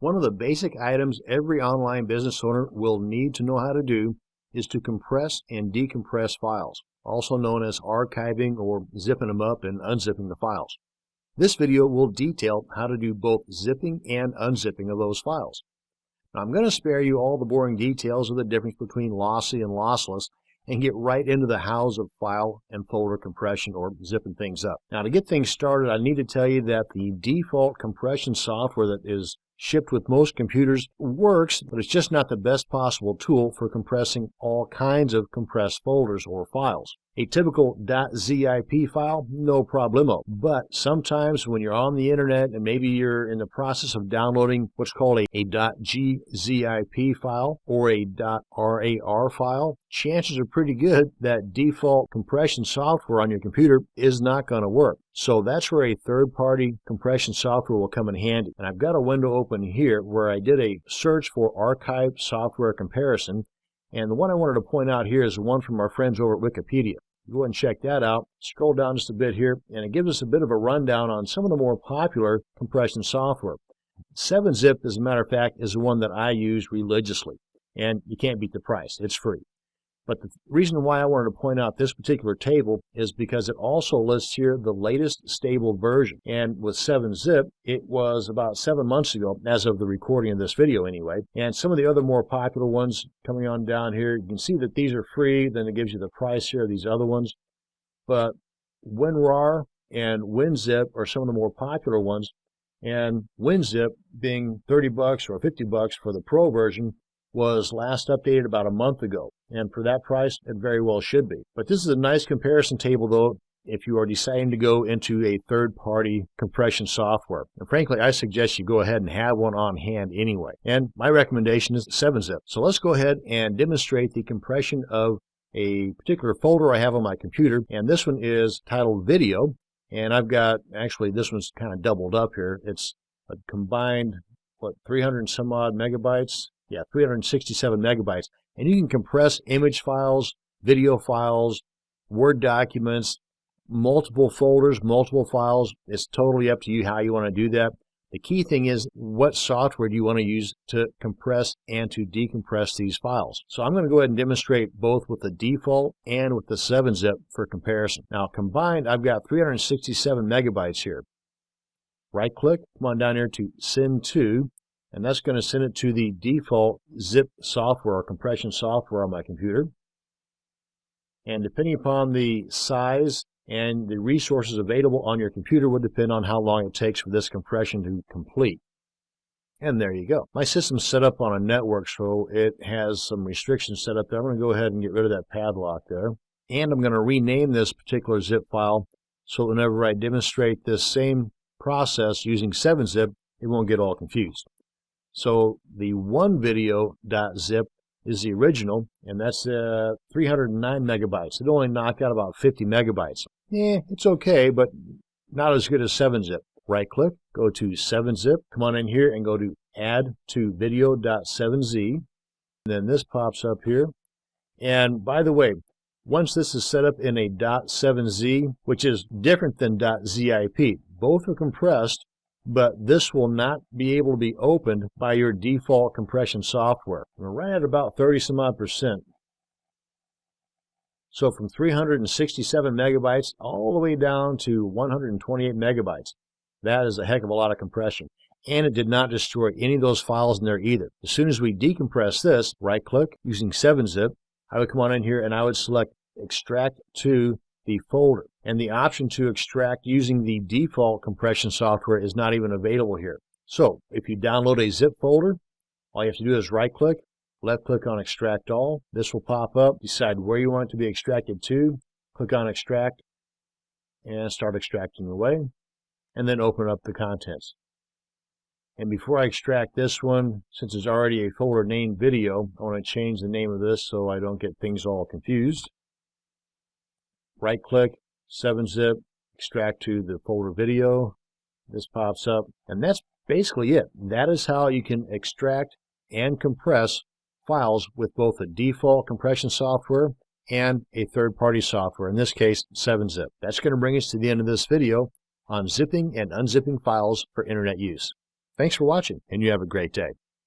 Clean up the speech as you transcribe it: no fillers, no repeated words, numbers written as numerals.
One of the basic items every online business owner will need to know how to do is to compress and decompress files, also known as archiving or zipping them up and unzipping the files. This video will detail how to do both zipping and unzipping of those files. Now, I'm going to spare you all the boring details of the difference between lossy and lossless and get right into the hows of file and folder compression or zipping things up. Now, to get things started, I need to tell you that the default compression software that is shipped with most computers works, but it's just not the best possible tool for compressing all kinds of compressed folders or files. A typical .zip file, no problemo. But sometimes when you're on the internet and maybe you're in the process of downloading what's called a .gzip file or a .rar file, chances are pretty good that default compression software on your computer is not going to work. So that's where a third-party compression software will come in handy. And I've got a window open here where I did a search for archived software comparison. And the one I wanted to point out here is the one from our friends over at Wikipedia. Go ahead and check that out. Scroll down just a bit here, and it gives us a bit of a rundown on some of the more popular compression software. 7-Zip, as a matter of fact, is the one that I use religiously, and you can't beat the price. It's free. But the reason why I wanted to point out this particular table is because it also lists here the latest stable version. And with 7-Zip, it was about 7 months ago, as of the recording of this video anyway. And some of the other more popular ones coming on down here, you can see that these are free. Then it gives you the price here of these other ones. But WinRAR and WinZip are some of the more popular ones. And WinZip, being $30 or $50 for the Pro version, was last updated about a month ago, and for that price it very well should be. But this is a nice comparison table though if you are deciding to go into a third-party compression software. And frankly, I suggest you go ahead and have one on hand anyway. And my recommendation is 7-Zip. So let's go ahead and demonstrate the compression of a particular folder I have on my computer, and this one is titled Video, and I've got, actually this one's kind of doubled up here. It's a combined, 300 and some odd megabytes? Yeah, 367 megabytes. And you can compress image files, video files, Word documents, multiple folders, multiple files. It's totally up to you how you want to do that. The key thing is, what software do you want to use to compress and to decompress these files? So I'm going to go ahead and demonstrate both with the default and with the 7-Zip for comparison. Now combined, I've got 367 megabytes here. Right click, come on down here to Send To, and that's going to send it to the default zip software or compression software on my computer. And depending upon the size and the resources available on your computer would depend on how long it takes for this compression to complete. And there you go. My system's set up on a network, so it has some restrictions set up there. I'm going to go ahead and get rid of that padlock there. And I'm going to rename this particular zip file so whenever I demonstrate this same process using 7-Zip, it won't get all confused. So the onevideo.zip is the original, and that's 309 megabytes. It only knocked out about 50 megabytes. It's okay, but not as good as 7-Zip. Right click, go to 7-Zip, come on in here and go to Add to Video.7z. Then this pops up here. And by the way, once this is set up in a .7z, which is different than .zip, both are compressed, but this will not be able to be opened by your default compression software. We're right at about 30 some odd percent. So from 367 megabytes all the way down to 128 megabytes. That is a heck of a lot of compression. And it did not destroy any of those files in there either. As soon as we decompress this, right click using 7-Zip, I would come on in here and I would select Extract to the folder. And the option to extract using the default compression software is not even available here. So if you download a zip folder, all you have to do is right click, left click on Extract All. This will pop up, decide where you want it to be extracted to, click on Extract, and start extracting away, and then open up the contents. And before I extract this one, since it's already a folder named Video, I want to change the name of this so I don't get things all confused. Right click, 7-Zip, extract to the folder Video. This pops up, and that's basically it. That is how you can extract and compress files with both a default compression software and a third-party software, in this case 7-Zip. That's going to bring us to the end of this video on zipping and unzipping files for internet use. Thanks for watching, and you have a great day.